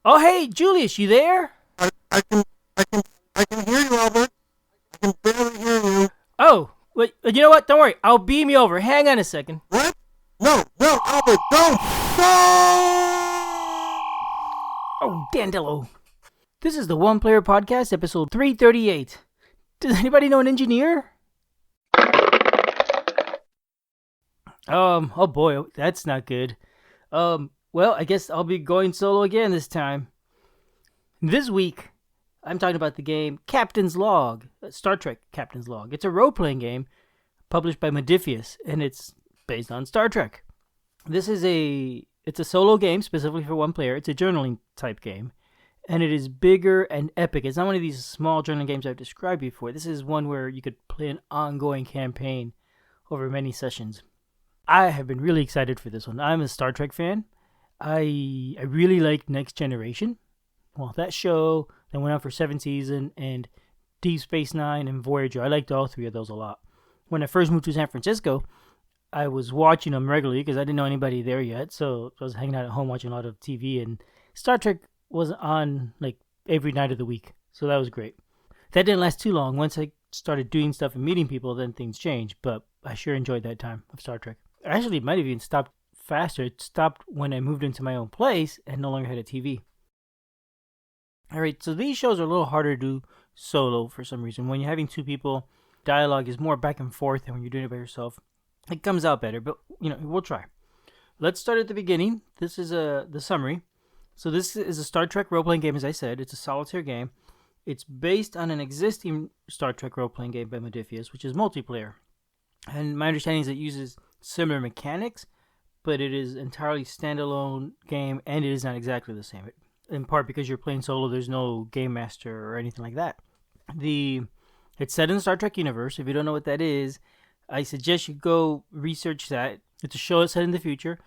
Oh, hey, Julius, you there? I can, I can, I can hear you, Albert. I can barely hear you. Oh, wait, you know what? Don't worry. I'll beam you over. Hang on a second. What? No, no, Albert, don't! No! Oh, Dandelo. This is the One Player Podcast, episode 338. Does anybody know an engineer? Oh boy, that's not good. Well, I guess I'll be going solo again this time. This week, I'm talking about the game Captain's Log, Star Trek Captain's Log. It's a role-playing game published by Modiphius, and it's based on Star Trek. It's a solo game specifically for one player. It's a journaling type game, and it is bigger and epic. It's not one of these small journaling games I've described before. This is one where you could play an ongoing campaign over many sessions. I have been really excited for this one. I'm a Star Trek fan. I really liked Next Generation. Well, that show that went on for 7 seasons, and Deep Space Nine and Voyager. I liked all 3 of those a lot. When I first moved to San Francisco, I was watching them regularly because I didn't know anybody there yet. So I was hanging out at home watching a lot of TV, and Star Trek was on like every night of the week. So that was great. That didn't last too long. Once I started doing stuff and meeting people, then things changed. But I sure enjoyed that time of Star Trek. Actually, it might have even stopped faster. It stopped when I moved into my own place and no longer had a TV. Alright, so these shows are a little harder to do solo for some reason. When you're having 2 people, dialogue is more back and forth than when you're doing it by yourself. It comes out better, but we'll try. Let's start at the beginning. This is the summary. So this is a Star Trek role-playing game, as I said. It's a solitaire game. It's based on an existing Star Trek role-playing game by Modiphius, which is multiplayer. And my understanding is it uses similar mechanics, but it is entirely standalone game, and it is not exactly the same. In part because you're playing solo, there's no game master or anything like that. It's set in the Star Trek universe. If you don't know what that is, I suggest you go research that. It's a show that's set in the future,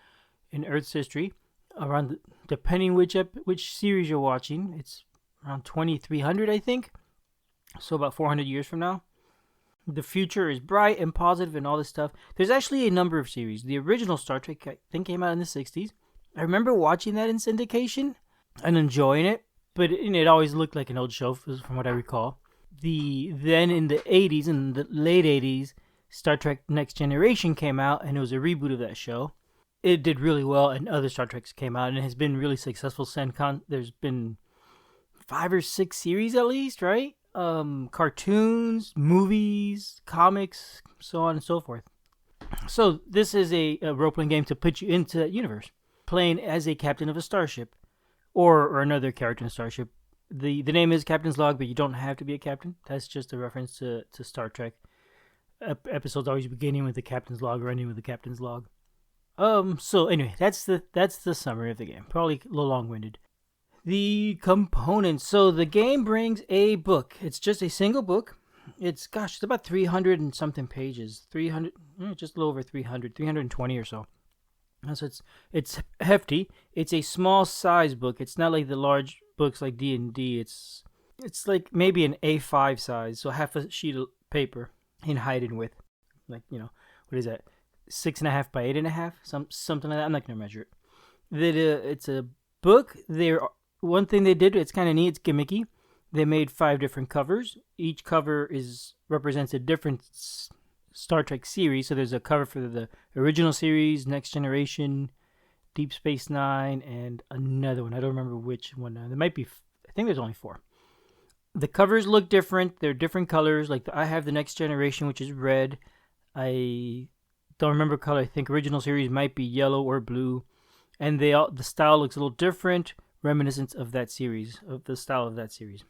in Earth's history, depending which series you're watching. It's around 2300, I think. So about 400 years from now. The future is bright and positive and all this stuff. There's actually a number of series. The original Star Trek, I think, came out in the 60s. I remember watching that in syndication and enjoying it, but it always looked like an old show from what I recall. Then in the 80s, in the late 80s, Star Trek Next Generation came out, and it was a reboot of that show. It did really well, and other Star Treks came out, and it has been really successful. There's been 5 or 6 series at least, right? Cartoons, movies, comics, so on and so forth. So this is a role-playing game to put you into that universe, playing as a captain of a starship, or another character in a starship. The name is Captain's Log, but you don't have to be a captain. That's just a reference to Star Trek. Episodes always beginning with the Captain's Log or ending with the Captain's Log. So anyway, that's the summary of the game. Probably a little long-winded. The components. So the game brings a book. It's just a single book. It's about 300 and something pages. 300, just a little over 300, 320 or so. So it's hefty. It's a small size book. It's not like the large books like D&D. It's like maybe an A5 size, so half a sheet of paper in height and width. Like, what is that? 6.5 by 8.5? Something like that. I'm not gonna measure it. It's a book. One thing they did, it's kind of neat, it's gimmicky. They made 5 different covers. Each cover represents a different Star Trek series. So there's a cover for the original series, Next Generation, Deep Space Nine, and another one. I don't remember which one. There might be, I think there's only 4. The covers look different. They're different colors. Like I have the Next Generation, which is red. I don't remember color. I think original series might be yellow or blue. And the style looks a little different. Reminiscent of that series, of the style of that series.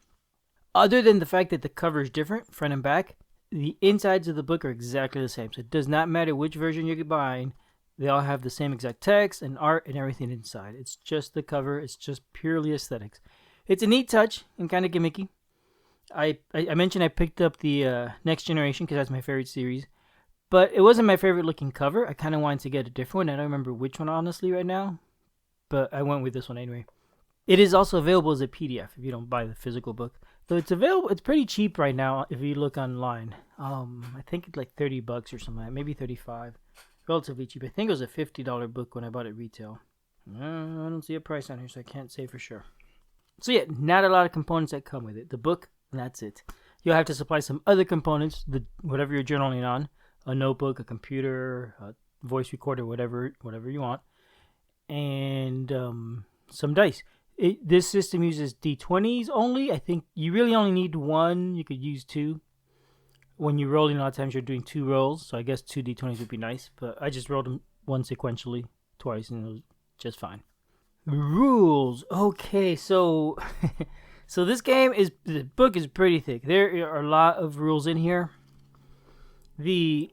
Other than the fact that the cover is different, front and back, the insides of the book are exactly the same. So it does not matter which version you're buying. They all have the same exact text and art and everything inside. It's just the cover. It's just purely aesthetics. It's a neat touch and kind of gimmicky. I mentioned I picked up the Next Generation because that's my favorite series. But it wasn't my favorite looking cover. I kind of wanted to get a different one. I don't remember which one honestly right now. But I went with this one anyway. It is also available as a PDF if you don't buy the physical book. So it's available. It's pretty cheap right now if you look online. I think it's like $30 or something like that, maybe 35. Relatively cheap. I think it was a $50 book when I bought it retail. I don't see a price on here, so I can't say for sure. So yeah, not a lot of components that come with it. The book, and that's it. You'll have to supply some other components, whatever you're journaling on, a notebook, a computer, a voice recorder, whatever you want, and some dice. This system uses D20s only. I think you really only need one. You could use two. When you're rolling, a lot of times you're doing two rolls, so I guess two D20s would be nice. But I just rolled them one sequentially, twice, and it was just fine. Rules. Okay, so so this game is the book is pretty thick. There are a lot of rules in here. I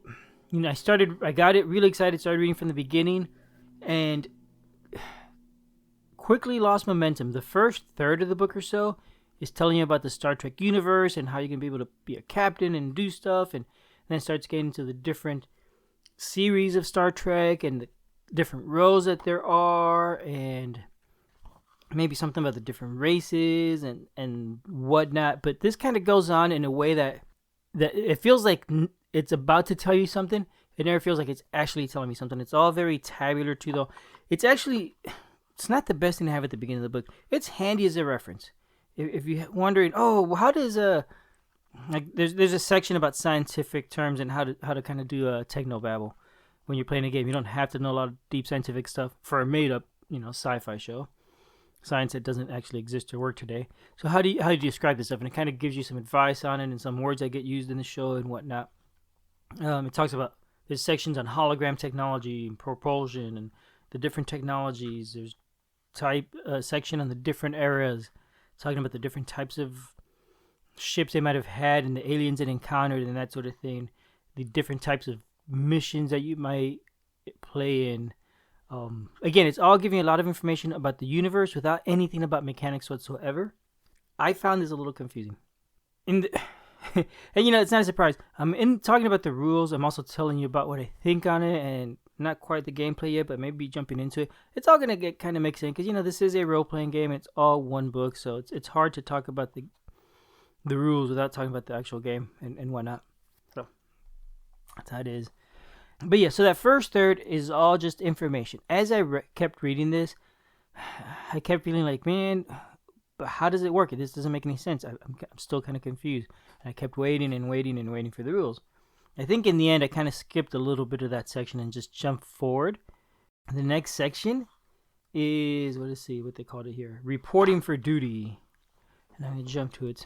got it really excited, started reading from the beginning, and quickly lost momentum. The first third of the book or so is telling you about the Star Trek universe and how you can be able to be a captain and do stuff, and then starts getting into the different series of Star Trek and the different roles that there are, and maybe something about the different races and whatnot. But this kind of goes on in a way that it feels like it's about to tell you something. It never feels like it's actually telling me something. It's all very tabular too, though. It's not the best thing to have at the beginning of the book. It's handy as a reference. If you're wondering, how does there's a section about scientific terms and how to kind of do a technobabble when you're playing a game. You don't have to know a lot of deep scientific stuff for a made up sci-fi show, science that doesn't actually exist or work today. So how do you describe this stuff? And it kind of gives you some advice on it and some words that get used in the show and whatnot. It talks about, there's sections on hologram technology and propulsion and the different technologies. There's section on the different eras, talking about the different types of ships they might have had and the aliens it encountered and that sort of thing. The different types of missions that you might play in. Again, it's all giving you a lot of information about the universe without anything about mechanics whatsoever. I found this a little confusing. And it's not a surprise. In talking about the rules, I'm also telling you about what I think on it, and not quite the gameplay yet, but maybe jumping into it. It's all going to get kind of mixed in, because, this is a role-playing game. It's all one book, so it's hard to talk about the rules without talking about the actual game and whatnot. So, that's how it is. But yeah, so that first third is all just information. As I kept reading this, I kept feeling like, man, but how does it work? This doesn't make any sense. I'm still kind of confused. And I kept waiting and waiting and waiting for the rules. I think in the end, I kind of skipped a little bit of that section and just jumped forward. The next section is, what they called it here, reporting for duty. And I'm going to jump to it.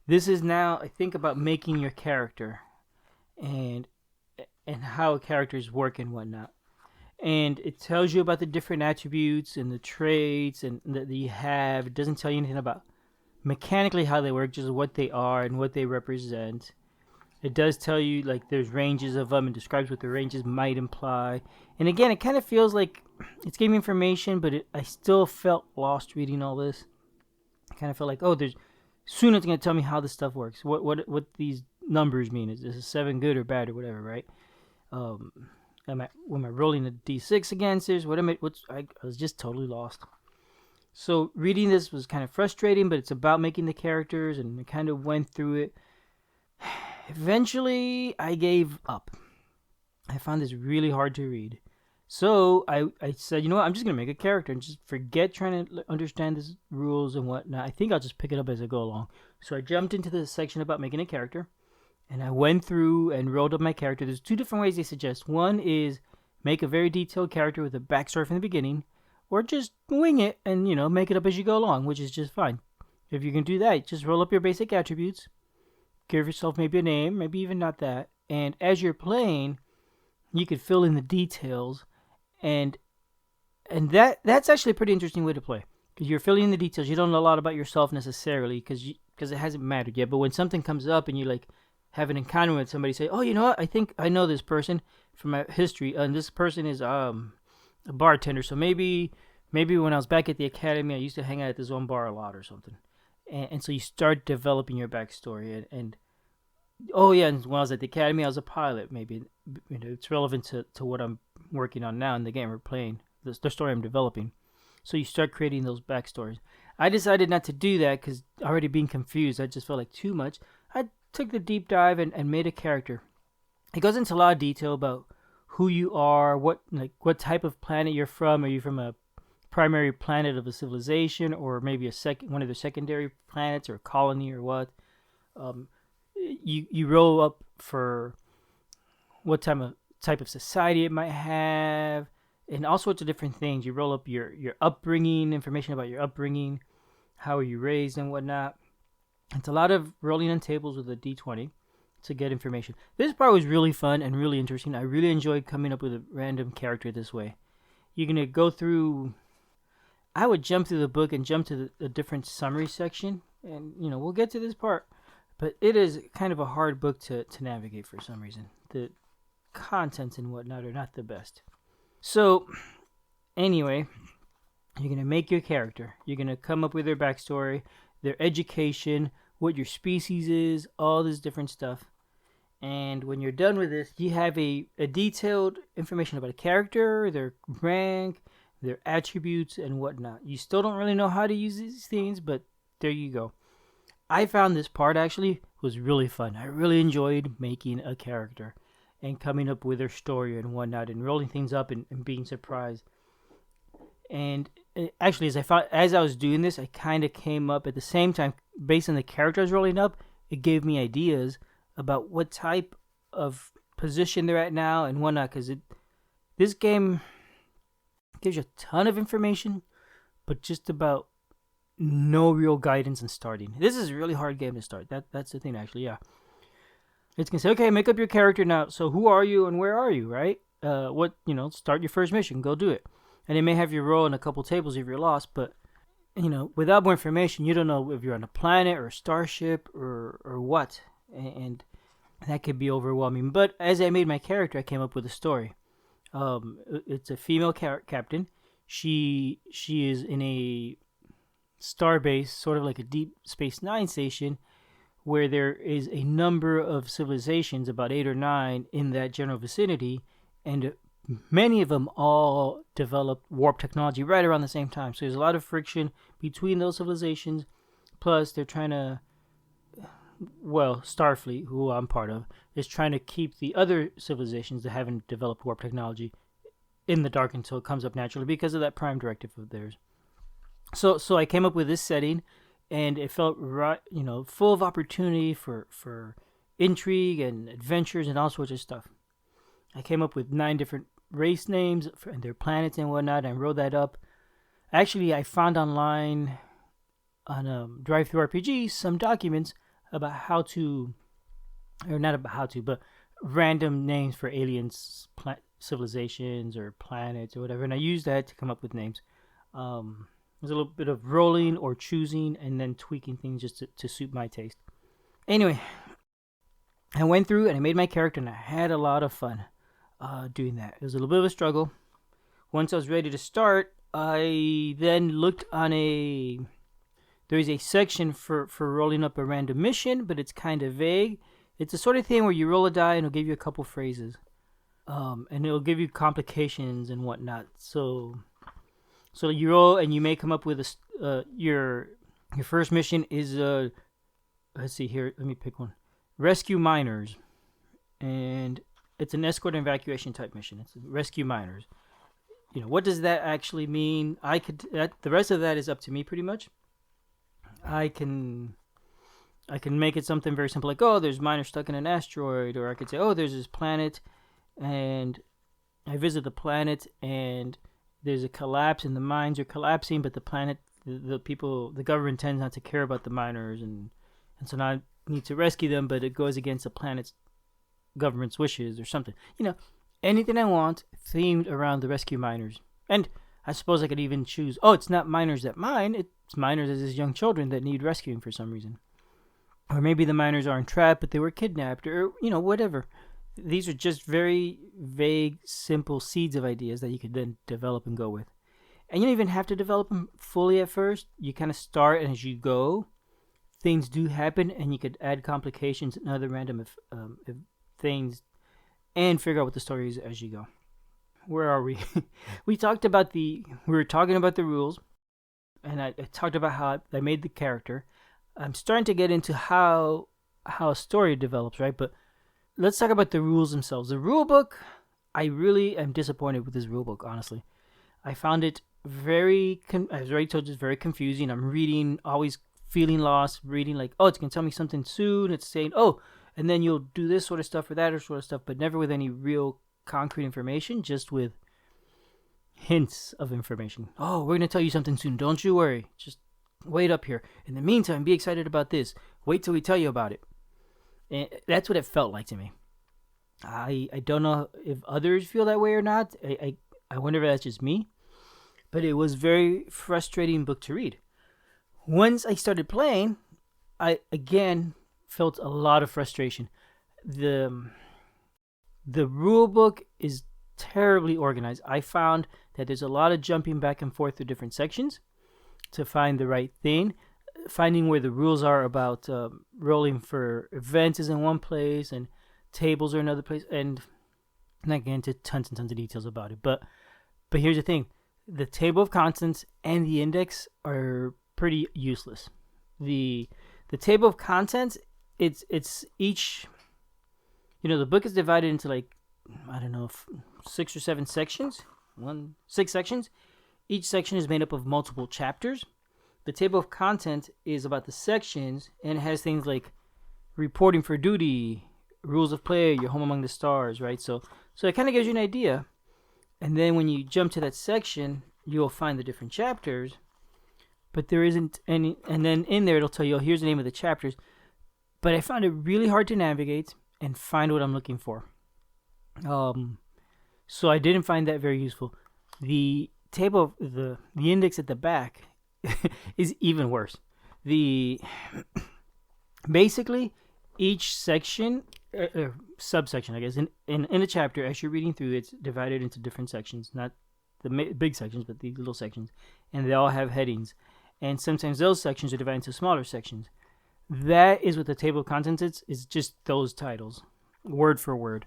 This is now, I think, about making your character and how characters work and whatnot. And it tells you about the different attributes and the traits and that you have. It doesn't tell you anything about mechanically how they work, just what they are and what they represent. It does tell you, like, there's ranges of them and describes what the ranges might imply. And again, it kind of feels like it's giving information, but I still felt lost reading all this. I kind of felt like, soon it's going to tell me how this stuff works. What these numbers mean. Is this a 7 good or bad or whatever, right? Am I rolling a D6 against this? I was just totally lost. So reading this was kind of frustrating, but it's about making the characters, and I kind of went through it. Eventually, I gave up. I found this really hard to read. So I said, I'm just going to make a character and just forget trying to understand these rules and whatnot. I think I'll just pick it up as I go along. So I jumped into the section about making a character, and I went through and rolled up my character. There's 2 different ways they suggest. One is make a very detailed character with a backstory from the beginning, or just wing it and, make it up as you go along, which is just fine. If you can do that, just roll up your basic attributes. Give yourself maybe a name, maybe even not that. And as you're playing, you could fill in the details. And that's actually a pretty interesting way to play. Because you're filling in the details. You don't know a lot about yourself necessarily because it hasn't mattered yet. But when something comes up and you have an encounter with somebody, say, you know what? I think I know this person from my history. And this person is a bartender. So maybe when I was back at the academy, I used to hang out at this one bar a lot or something. And so you start developing your backstory. And when I was at the academy, I was a pilot. Maybe it's relevant to what I'm working on now in the game we're playing, the story I'm developing. So you start creating those backstories. I decided not to do that because already being confused, I just felt like too much. I took the deep dive and made a character. It goes into a lot of detail about who you are, what type of planet you're from. Are you from a primary planet of a civilization, or maybe one of their secondary planets or colony or what. You roll up for what type of society it might have, and all sorts of different things. You roll up your upbringing, information about your upbringing, how are you raised and whatnot. It's a lot of rolling on tables with a d20 to get information. This part was really fun and really interesting. I really enjoyed coming up with a random character this way. You're going to go through... I would jump through the book and jump to the different summary section. And, we'll get to this part. But it is kind of a hard book to navigate for some reason. The contents and whatnot are not the best. So, anyway, you're going to make your character. You're going to come up with their backstory, their education, what your species is, all this different stuff. And when you're done with this, you have a detailed information about a character, their rank, their attributes, and whatnot. You still don't really know how to use these things, but there you go. I found this part actually was really fun. I really enjoyed making a character and coming up with their story and whatnot and rolling things up and being surprised. And actually, as I was doing this, I kind of came up at the same time, based on the character I was rolling up, it gave me ideas about what type of position they're at now and whatnot, because this game gives you a ton of information, but just about no real guidance in starting. This is a really hard game to start. That's the thing, actually, yeah. It's going to say, okay, make up your character now. So who are you and where are you, right? Start your first mission. Go do it. And it may have your role in a couple tables if you're lost, but, without more information, you don't know if you're on a planet or a starship or what. And that could be overwhelming. But as I made my character, I came up with a story. It's a female captain. She is in a star base, sort of like a Deep Space Nine station, where there is a number of civilizations, about 8 or 9, in that general vicinity, and many of them all developed warp technology right around the same time. So there's a lot of friction between those civilizations. Plus, they're trying to... Starfleet, who I'm part of, is trying to keep the other civilizations that haven't developed warp technology in the dark until it comes up naturally because of that prime directive of theirs. So I came up with this setting, and it felt right, full of opportunity for intrigue and adventures and all sorts of stuff. I came up with 9 different race names and their planets and whatnot, and wrote that up. Actually, I found online on Drive-Thru RPG some documents about how to, or not about how to, but random names for aliens, civilizations, or planets, or whatever. And I used that to come up with names. There's a little bit of rolling or choosing and then tweaking things just to suit my taste. Anyway, I went through and I made my character, and I had a lot of fun doing that. It was a little bit of a struggle. Once I was ready to start, I then looked on there is a section for rolling up a random mission, but it's kind of vague. It's the sort of thing where you roll a die and it'll give you a couple phrases. And it'll give you complications and whatnot. So you roll and you may come up with your first mission is, let's see here, let me pick one. Rescue miners. And it's an escort and evacuation type mission. It's rescue miners. What does that actually mean? The rest of that is up to me pretty much. I can make it something very simple, like, oh, there's miners stuck in an asteroid, or I could say, oh, there's this planet, and I visit the planet, and there's a collapse, and the mines are collapsing, but the planet, the people, the government tends not to care about the miners, and so now I need to rescue them, but it goes against the planet's government's wishes or something. Anything I want themed around the rescue miners. And I suppose I could even choose, it's not miners that mine, it's miners as young children that need rescuing for some reason. Or maybe the miners aren't trapped, but they were kidnapped, or, whatever. These are just very vague, simple seeds of ideas that you could then develop and go with. And you don't even have to develop them fully at first. You kind of start, and as you go, things do happen, and you could add complications and other random things, and figure out what the story is as you go. Where are we? We were talking about the rules, and I talked about how I made the character. I'm starting to get into how a story develops, right? But let's talk about the rules themselves. The rule book, I really am disappointed with this rule book, honestly. I found it as I already told you, it's very confusing. I'm reading, always feeling lost, reading like, oh, it's going to tell me something soon. It's saying, oh, and then you'll do this sort of stuff or that sort of stuff, but never with any real concrete information, just with hints of information. Oh, we're going to tell you something soon. Don't you worry. Just wait up here. In the meantime, be excited about this. Wait till we tell you about it. And that's what it felt like to me. I don't know if others feel that way or not. I wonder if that's just me. But it was a very frustrating book to read. Once I started playing, I again felt a lot of frustration. The rule book is terribly organized. I found that there's a lot of jumping back and forth through different sections to find the right thing. Finding where the rules are about rolling for events is in one place and tables are another place. And I'm not getting into tons and tons of details about it. But here's the thing. The table of contents and the index are pretty useless. The table of contents, it's each, the book is divided into like, I don't know, 6 or 7 sections. 6 sections. Each section is made up of multiple chapters. The table of content is about the sections and it has things like reporting for duty, rules of play, your home among the stars, right? So it kind of gives you an idea. And then when you jump to that section, you'll find the different chapters. But there isn't any, and then in there it'll tell you, oh, here's the name of the chapters. But I found it really hard to navigate and find what I'm looking for. So I didn't find that very useful. The table, the index at the back is even worse. Basically each section, subsection, I guess, in a chapter, as you're reading through, it's divided into different sections, not the big sections, but the little sections, and they all have headings. And sometimes those sections are divided into smaller sections. That is what the table of contents is just those titles, word for word.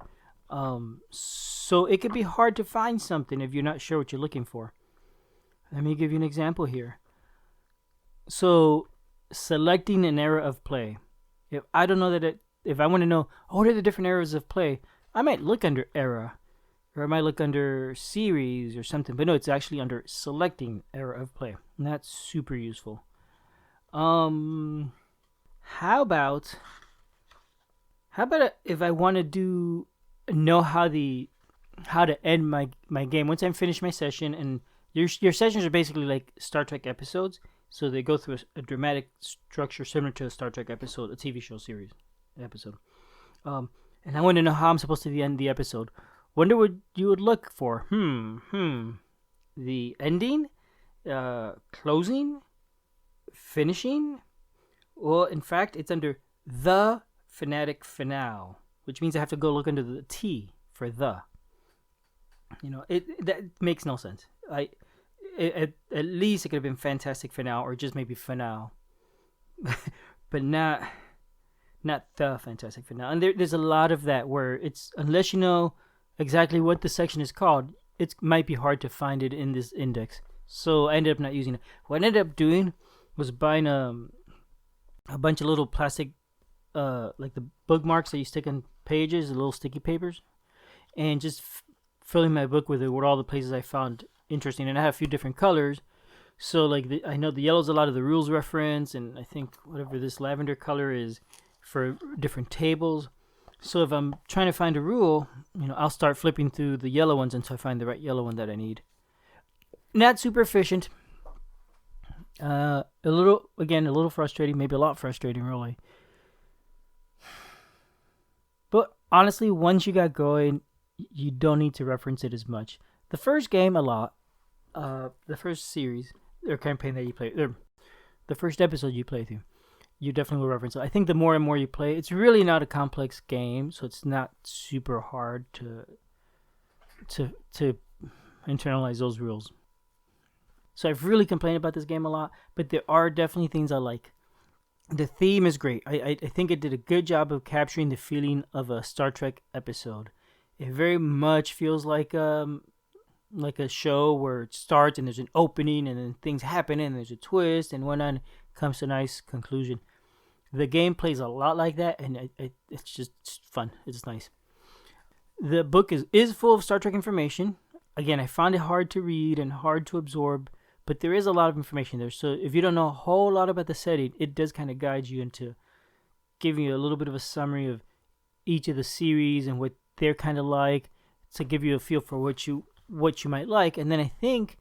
So it could be hard to find something if you're not sure what you're looking for. Let me give you an example here. So, selecting an era of play. If I don't know if I want to know, what are the different eras of play, I might look under era, or I might look under series or something. But no, it's actually under selecting era of play. And that's super useful. How about if I want to know how to end my game once I'm finished my session, and your sessions are basically like Star Trek episodes, so they go through a dramatic structure similar to a Star Trek episode, a TV show series episode. And I want to know how I'm supposed to end the episode. Wonder what you would look for. The ending, closing, finishing. Well, in fact, it's under the fanatic finale, which means I have to go look under the T for the. That makes no sense. At least it could have been fantastic finale or just maybe finale, but not the fantastic finale. And there's a lot of that where it's, unless you know exactly what the section is called, it might be hard to find it in this index. So I ended up not using it. What I ended up doing was buying a bunch of little plastic, like the bookmarks that you stick on pages, the little sticky papers, and just filling my book with all the places I found interesting. And I have a few different colors, so like I know the yellow's a lot of the rules reference, and I think whatever this lavender color is for different tables. So if I'm trying to find a rule, I'll start flipping through the yellow ones until I find the right yellow one that I need. Not super efficient. A little frustrating, maybe a lot frustrating, really. But honestly, once you got going, you don't need to reference it as much. The first game, a lot. The first series or campaign that you play, the first episode you play through, you definitely will reference it. I think the more and more you play, it's really not a complex game, so it's not super hard to internalize those rules. So I've really complained about this game a lot, but there are definitely things I like. The theme is great. I think it did a good job of capturing the feeling of a Star Trek episode. It very much feels like a show where it starts and there's an opening and then things happen and there's a twist and whatnot, and comes to a nice conclusion. The game plays a lot like that, and it's just fun. It's nice. The book is full of Star Trek information. again, I found it hard to read and hard to absorb, but there is a lot of information there. So if you don't know a whole lot about the setting, it does kind of guide you into giving you a little bit of a summary of each of the series and what they're kind of like, to give you a feel for what you might like. And then I think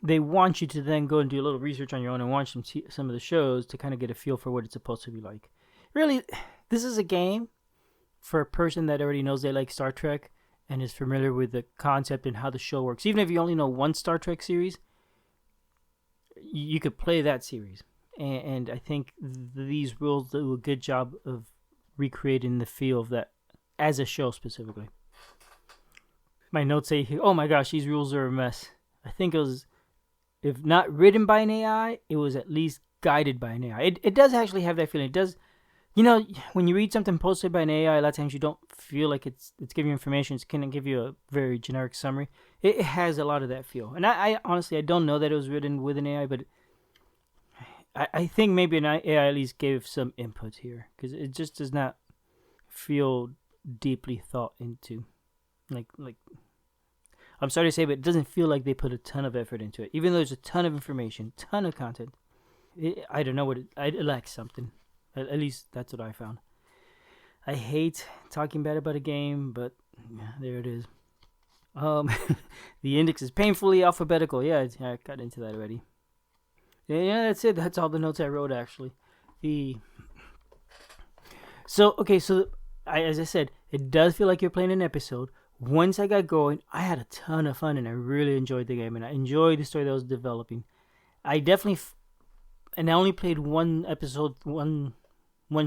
they want you to then go and do a little research on your own and watch some of the shows to kind of get a feel for what it's supposed to be like. Really, this is a game for a person that already knows they like Star Trek and is familiar with the concept and how the show works. Even if you only know one Star Trek series, you could play that series. And I think these rules do a good job of recreating the feel of that as a show specifically. My notes say, oh my gosh, these rules are a mess. I think it was, if not written by an AI, it was at least guided by an AI. It does actually have that feeling. It does, when you read something posted by an AI, a lot of times you don't feel like it's giving you information. It's going to give you a very generic summary. It has a lot of that feel. And I honestly, I don't know that it was written with an AI, but I think maybe an AI at least gave some input here, because it just does not feel deeply thought into. Like I'm sorry to say, but it doesn't feel like they put a ton of effort into it. Even though there's a ton of information, ton of content, I don't know what it lacks something. At least that's what I found. I hate talking bad about a game, but yeah, there it is. The index is painfully alphabetical. Yeah, I got into that already. Yeah, that's it. That's all the notes I wrote, actually. So as I said, it does feel like you're playing an episode. Once I got going, I had a ton of fun, and I really enjoyed the game, and I enjoyed the story that was developing. I definitely, and I only played one episode, one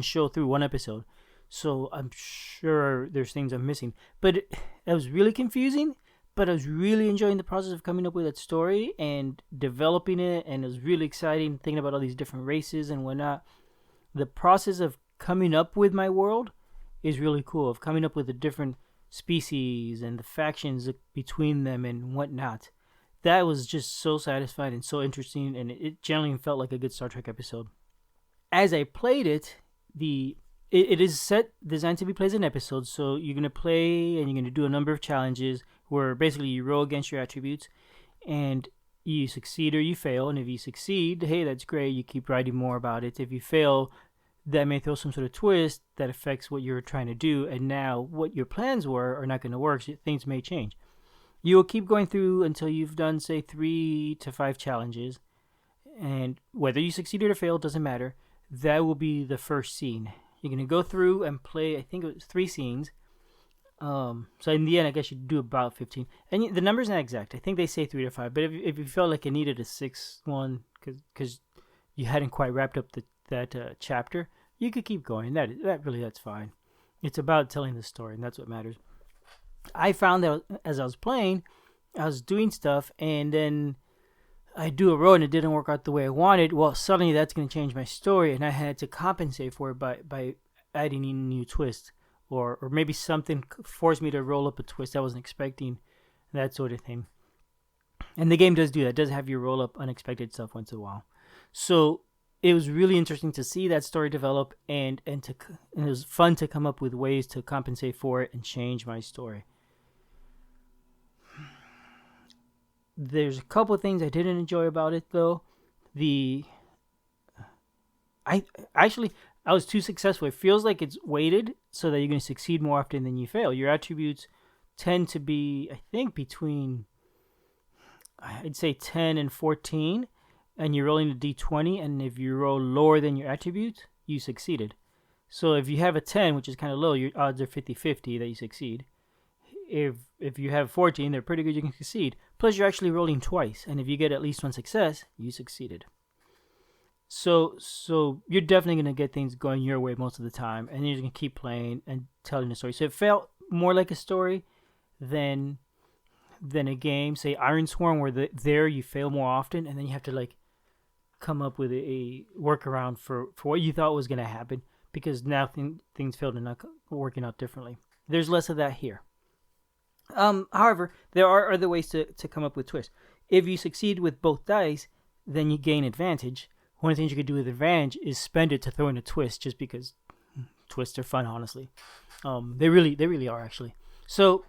show through one episode, so I'm sure there's things I'm missing. But it was really confusing, but I was really enjoying the process of coming up with that story and developing it, and it was really exciting thinking about all these different races and whatnot. The process of coming up with my world is really cool, of coming up with the different species and the factions between them and whatnot. That was just so satisfying and so interesting, and it generally felt like a good Star Trek episode. As I played it, it is designed to be played in episodes, so you're going to play and you're going to do a number of challenges where basically you roll against your attributes and you succeed or you fail. And if you succeed, hey, that's great, you keep writing more about it. If you fail, that may throw some sort of twist that affects what you're trying to do, and now what your plans were are not going to work, so things may change. You'll keep going through until you've done, say, 3 to 5 challenges, and whether you succeeded or failed doesn't matter. That will be the first scene. You're going to go through and play, I think it was 3 scenes. So in the end, I guess you do about 15. And the number's not exact. I think they say 3 to 5, but if you felt like you needed a 6th one because you hadn't quite wrapped up that chapter, you could keep going. That's fine. It's about telling the story, and that's what matters. I found that as I was playing, I was doing stuff, and then I do a roll and it didn't work out the way I wanted. Well, suddenly that's going to change my story, and I had to compensate for it by adding in a new twist, or maybe something forced me to roll up a twist I wasn't expecting, that sort of thing. And the game does do that. It does have you roll up unexpected stuff once in a while. So it was really interesting to see that story develop, and it was fun to come up with ways to compensate for it and change my story. There's a couple of things I didn't enjoy about it, though. I was too successful. It feels like it's weighted so that you're going to succeed more often than you fail. Your attributes tend to be, I think, between, I'd say 10 and 14, and you're rolling a d20, and if you roll lower than your attribute, you succeeded. So if you have a 10, which is kind of low, your odds are 50-50 that you succeed. If you have 14, they're pretty good, you can succeed. Plus, you're actually rolling twice, and if you get at least one success, you succeeded. So you're definitely going to get things going your way most of the time, and you're just going to keep playing and telling the story. So it felt more like a story than a game. Say Iron Sworn, where there you fail more often, and then you have to come up with a workaround for what you thought was going to happen, because now things failed and not working out differently. There's less of that here. However, there are other ways to come up with twists. If you succeed with both dice, then you gain advantage. One of the things you could do with advantage is spend it to throw in a twist, just because twists are fun, honestly. They really are, actually. So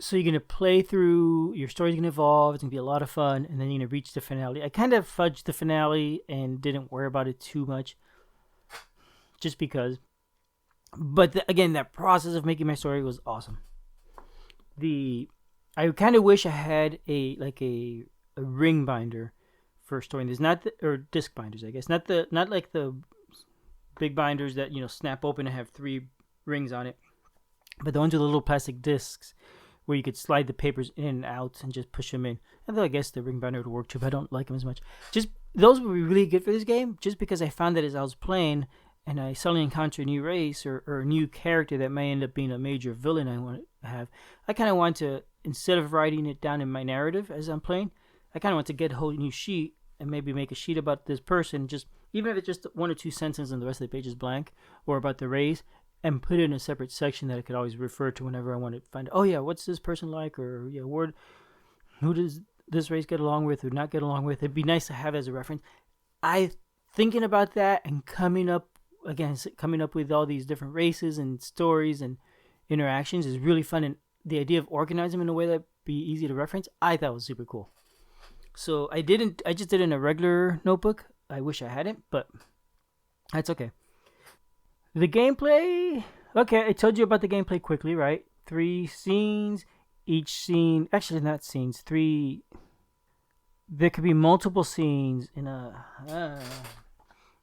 So you're gonna play through. Your story's gonna evolve. It's gonna be a lot of fun, and then you're gonna reach the finale. I kind of fudged the finale and didn't worry about it too much, just because. But again, that process of making my story was awesome. I kind of wish I had a ring binder for storing this, or disc binders, I guess, not like the big binders that snap open and have 3 rings on it, but the ones with the little plastic discs where you could slide the papers in and out and just push them in. And then I guess the ring binder would work too, but I don't like them as much. Just those would be really good for this game, just because I found that as I was playing and I suddenly encounter a new race or a new character that may end up being a major villain I want to have, I kind of want to, instead of writing it down in my narrative as I'm playing, I kind of want to get a whole new sheet and maybe make a sheet about this person, just even if it's just 1 or 2 sentences and the rest of the page is blank, or about the race, and put it in a separate section that I could always refer to whenever I want to find, oh yeah, what's this person like, or yeah, who does this race get along with or not get along with. It'd be nice to have as a reference. Thinking about that and coming up with all these different races and stories and interactions is really fun, and the idea of organizing them in a way that'd be easy to reference, I thought was super cool. So I just did it in a regular notebook. I wish I hadn't, but that's okay. The gameplay, okay, I told you about the gameplay quickly, right? 3 scenes, each scene, actually not scenes, 3, there could be multiple scenes in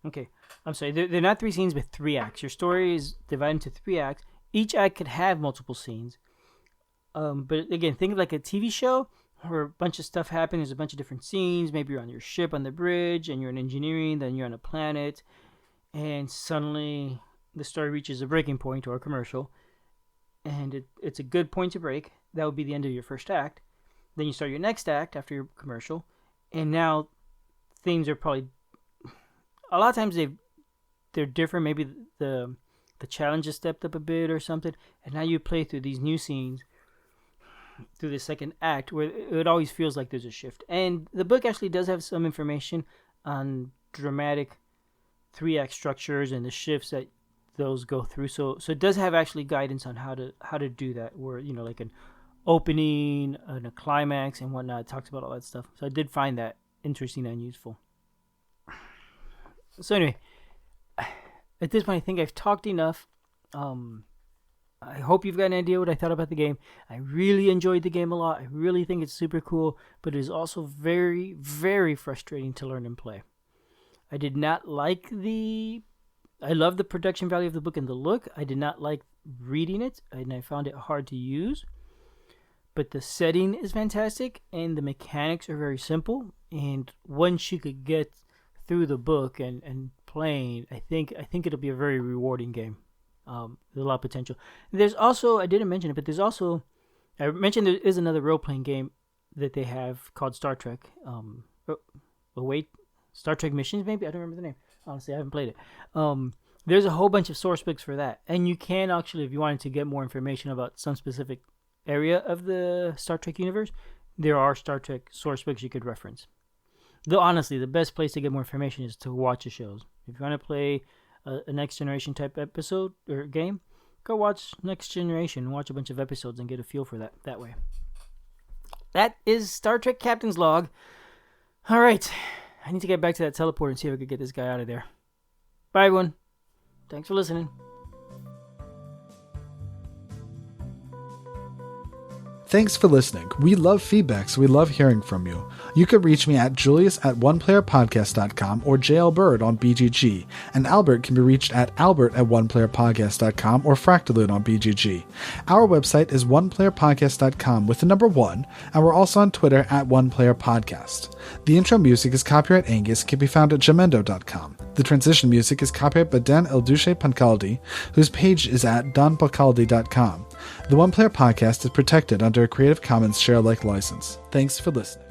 okay, I'm sorry, they're not 3 scenes, but 3 acts. Your story is divided into 3 acts. Each act could have multiple scenes. But again, think of like a TV show where a bunch of stuff happens. There's a bunch of different scenes. Maybe you're on your ship on the bridge and you're in engineering, then you're on a planet, and suddenly the story reaches a breaking point or a commercial, and it's a good point to break. That would be the end of your first act. Then you start your next act after your commercial, and now things are probably, a lot of times they're different. Maybe the challenge has stepped up a bit or something, and now you play through these new scenes through the second act, where it always feels like there's a shift. And the book actually does have some information on dramatic 3-act structures and the shifts that those go through. So it does have actually guidance on how to do that, where like an opening and a climax and whatnot. It talks about all that stuff. So I did find that interesting and useful. So anyway, at this point I think I've talked enough. I hope you've got an idea what I thought about the game. I really enjoyed the game a lot. I really think it's super cool, but it is also very, very frustrating to learn and play. I did not like I love the production value of the book and the look. I did not like reading it, and I found it hard to use. But the setting is fantastic, and the mechanics are very simple. And once you could get through the book and playing, I think it'll be a very rewarding game. There's a lot of potential. There's also, I didn't mention it, but there's also, I mentioned there is another role-playing game that they have called Star Trek. Star Trek Missions, maybe? I don't remember the name. Honestly, I haven't played it. There's a whole bunch of source books for that. And you can actually, if you wanted to get more information about some specific area of the Star Trek universe, there are Star Trek source books you could reference. Though honestly, the best place to get more information is to watch the shows. If you want to play a Next Generation type episode or game, go watch Next Generation, watch a bunch of episodes and get a feel for that way. That is Star Trek Captain's Log. All right, I need to get back to that teleport and see if I could get this guy out of there. Bye, everyone. Thanks for listening. Thanks for listening. We love feedback, so we love hearing from you. You can reach me at julius@oneplayerpodcast.com or JLBird on BGG, and Albert can be reached at albert@oneplayerpodcast.com or Fractalute on BGG. Our website is oneplayerpodcast.com with the number 1, and we're also on Twitter at oneplayerpodcast. The intro music is copyright Angus, can be found at jamendo.com. The transition music is copyright by Dan Elduce Pancaldi, whose page is at donpancaldi.com. The One Player Podcast is protected under a Creative Commons share-alike license. Thanks for listening.